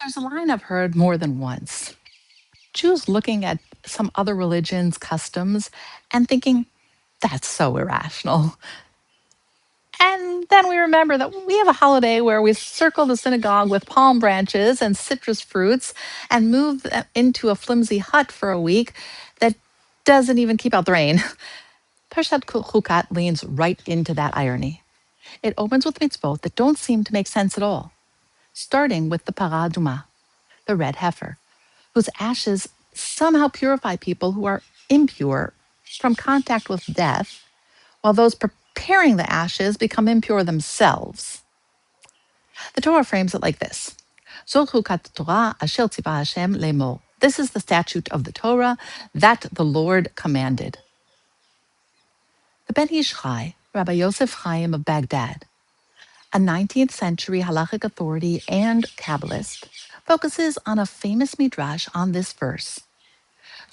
There's a line I've heard more than once. Jews looking at some other religions' customs and thinking, that's so irrational. And then we remember that we have a holiday where we circle the synagogue with palm branches and citrus fruits and move into a flimsy hut for a week that doesn't even keep out the rain. Parshat Hukat leans right into that irony. It opens with mitzvot that don't seem to make sense at all, starting with the Parah Adumah, the red heifer, whose ashes somehow purify people who are impure from contact with death, while those preparing the ashes become impure themselves. The Torah frames it like this: Zot chukat Torah asher tzivah Hashem lemor. This is the statute of the Torah that the Lord commanded. The Ben Ish Chai, Rabbi Yosef Chaim of Baghdad, a 19th century halachic authority and Kabbalist, focuses on a famous midrash on this verse.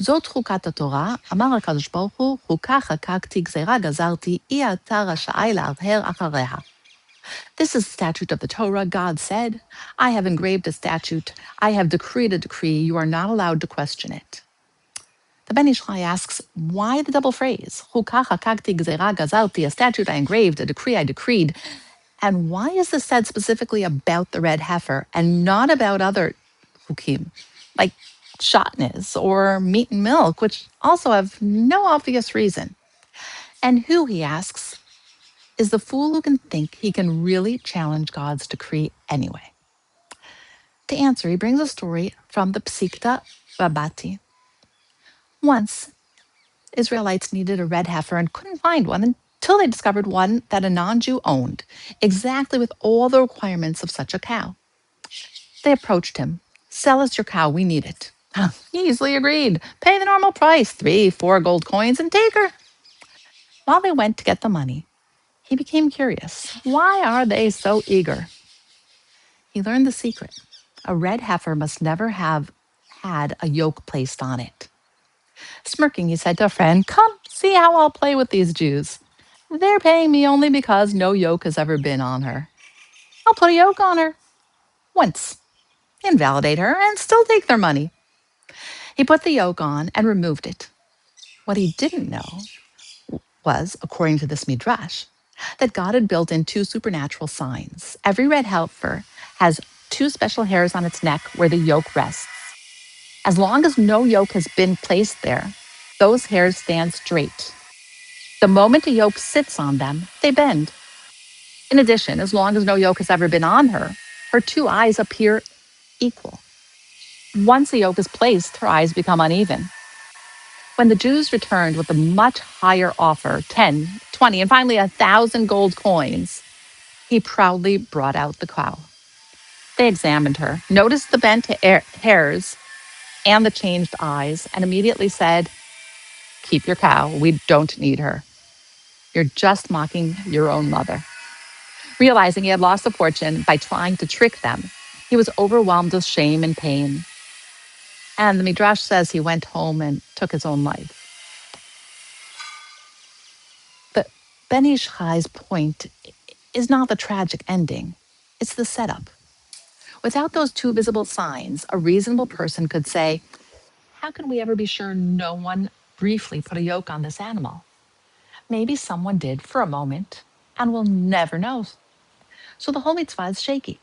Zot chukat Torah, amar HaKadosh Baruch Hu, chukah chakakti gzera gazarti, I ata rasha'ai la'arher achareha. This is the statute of the Torah. God said, I have engraved a statute. I have decreed a decree. You are not allowed to question it. The Ben Ish Chai asks, why the double phrase? Chukah chakakti gzera gazarti, a statute I engraved, a decree I decreed. And why is this said specifically about the red heifer and not about other chukim, like shatnez or meat and milk, which also have no obvious reason? And who, he asks, is the fool who can think he can really challenge God's decree anyway? To answer, he brings a story from the Psikta Rabbati. Once, Israelites needed a red heifer and couldn't find one until they discovered one that a non-Jew owned, exactly with all the requirements of such a cow. They approached him. Sell us your cow, we need it. He easily agreed. Pay the normal price, 3, 4 gold coins, and take her. While they went to get the money, he became curious. Why are they so eager? He learned the secret. A red heifer must never have had a yoke placed on it. Smirking, he said to a friend, come, see how I'll play with these Jews. They're paying me only because no yoke has ever been on her. I'll put a yoke on her. Once. Invalidate her and still take their money. He put the yoke on and removed it. What he didn't know was, according to this midrash, that God had built in 2 supernatural signs. Every red heifer has 2 special hairs on its neck where the yoke rests. As long as no yoke has been placed there, those hairs stand straight. The moment a yoke sits on them, they bend. In addition, as long as no yoke has ever been on her, her 2 eyes appear equal. Once a yoke is placed, her eyes become uneven. When the Jews returned with a much higher offer, 10, 20, and finally 1,000 gold coins, he proudly brought out the cow. They examined her, noticed the bent hairs and the changed eyes, and immediately said, keep your cow, we don't need her. You're just mocking your own mother. Realizing he had lost a fortune by trying to trick them, he was overwhelmed with shame and pain. And the Midrash says he went home and took his own life. But Ben Ish Chai's point is not the tragic ending, it's the setup. Without those 2 visible signs, a reasonable person could say, how can we ever be sure no one briefly put a yoke on this animal? Maybe someone did for a moment, and we'll never know. So the whole mitzvah is shaky.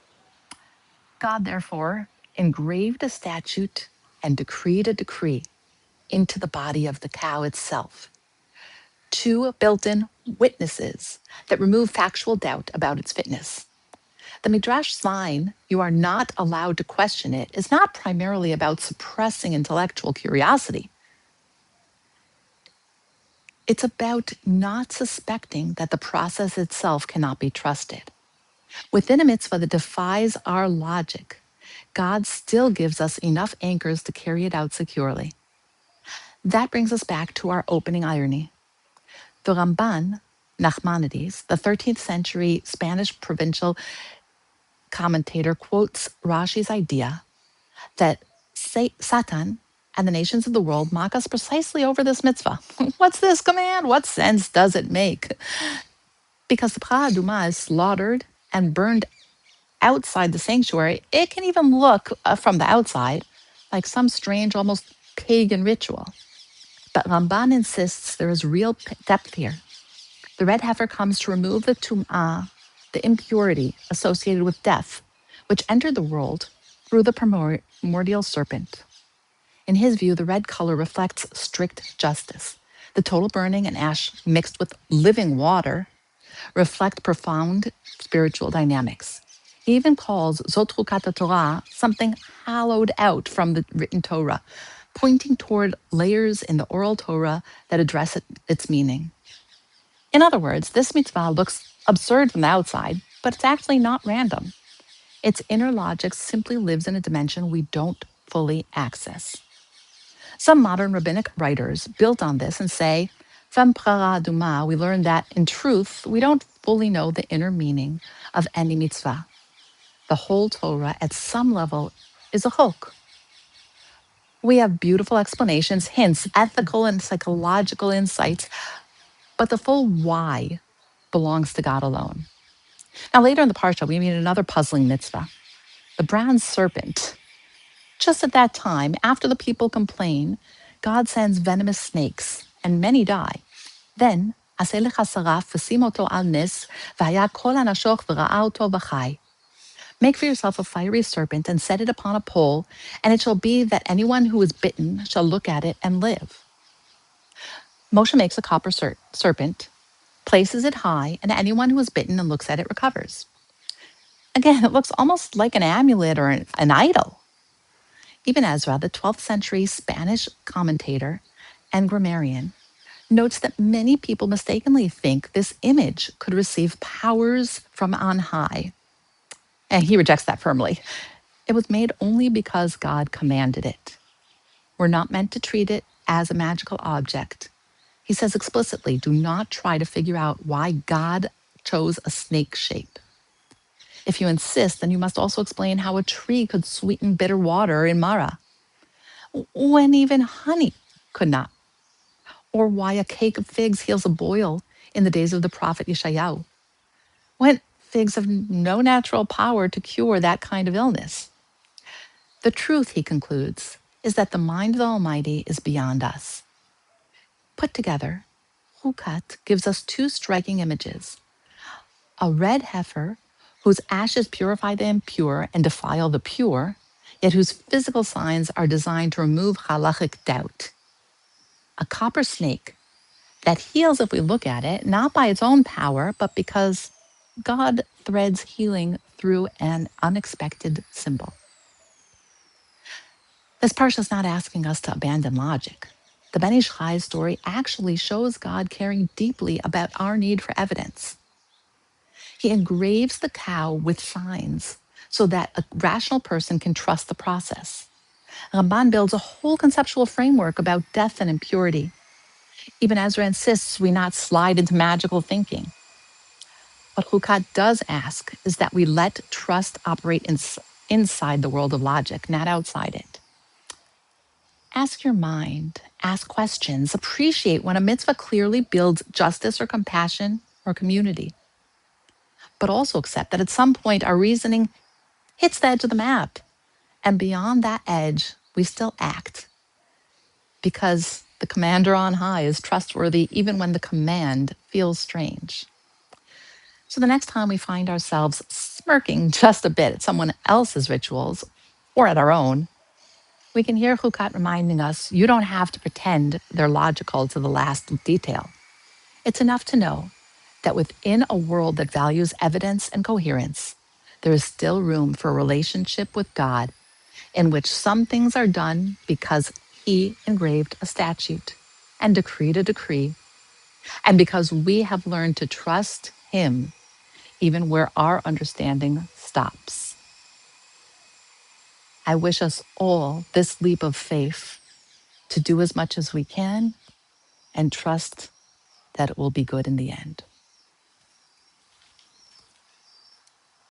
God, therefore, engraved a statute and decreed a decree into the body of the cow itself. 2 built-in witnesses that remove factual doubt about its fitness. The Midrash sign, you are not allowed to question it, is not primarily about suppressing intellectual curiosity. It's about not suspecting that the process itself cannot be trusted. Within a mitzvah that defies our logic, God still gives us enough anchors to carry it out securely. That brings us back to our opening irony. The Ramban, Nachmanides, the 13th century Spanish provincial commentator, quotes Rashi's idea that Satan and the nations of the world mock us precisely over this mitzvah. What's this command? What sense does it make? Because the Parah Adumah is slaughtered and burned outside the sanctuary, it can even look from the outside like some strange, almost pagan ritual. But Ramban insists there is real depth here. The red heifer comes to remove the tum'ah, the impurity associated with death, which entered the world through the primordial serpent. In his view, the red color reflects strict justice. The total burning and ash mixed with living water reflect profound spiritual dynamics. He even calls Zot Chukat Torah something hollowed out from the written Torah, pointing toward layers in the oral Torah that address its meaning. In other words, this mitzvah looks absurd from the outside, but it's actually not random. Its inner logic simply lives in a dimension we don't fully access. Some modern rabbinic writers built on this and say, from Parah Adumah, we learn that in truth, we don't fully know the inner meaning of any mitzvah. The whole Torah, at some level, is a chok. We have beautiful explanations, hints, ethical and psychological insights, but the full why belongs to God alone. Now, later in the Parsha, we meet another puzzling mitzvah, the bronze serpent. Just at that time, after the people complain, God sends venomous snakes, and many die. Then, עשה לך שרף ושים אותו על נס, והיה כל הנשוך וראה אותו וחי. Make for yourself a fiery serpent and set it upon a pole, and it shall be that anyone who is bitten shall look at it and live. Moshe makes a copper serpent, places it high, and anyone who is bitten and looks at it recovers. Again, it looks almost like an amulet or an idol. Ibn Ezra, the 12th century Spanish commentator and grammarian, notes that many people mistakenly think this image could receive powers from on high. And he rejects that firmly. It was made only because God commanded it. We're not meant to treat it as a magical object. He says explicitly, do not try to figure out why God chose a snake shape. If you insist, then you must also explain how a tree could sweeten bitter water in Marah, when even honey could not, or why a cake of figs heals a boil in the days of the prophet Yeshayahu, when figs have no natural power to cure that kind of illness. The truth, he concludes, is that the mind of the Almighty is beyond us. Put together, Hukat gives us two striking images: a red heifer whose ashes purify the impure and defile the pure, yet whose physical signs are designed to remove halachic doubt; a copper snake that heals if we look at it, not by its own power, but because God threads healing through an unexpected symbol. This parsha is not asking us to abandon logic. The Ben Ish Chai's story actually shows God caring deeply about our need for evidence. He engraves the cow with signs so that a rational person can trust the process. Ramban builds a whole conceptual framework about death and impurity. Ibn Ezra insists we not slide into magical thinking. What Hukat does ask is that we let trust operate inside the world of logic, not outside it. Ask your mind, ask questions, appreciate when a mitzvah clearly builds justice or compassion or community. But also accept that at some point our reasoning hits the edge of the map. And beyond that edge, we still act because the commander on high is trustworthy even when the command feels strange. So the next time we find ourselves smirking just a bit at someone else's rituals or at our own, we can hear Hukat reminding us, you don't have to pretend they're logical to the last detail. It's enough to know that within a world that values evidence and coherence, there is still room for a relationship with God in which some things are done because he engraved a statute and decreed a decree, and because we have learned to trust him even where our understanding stops. I wish us all this leap of faith to do as much as we can and trust that it will be good in the end.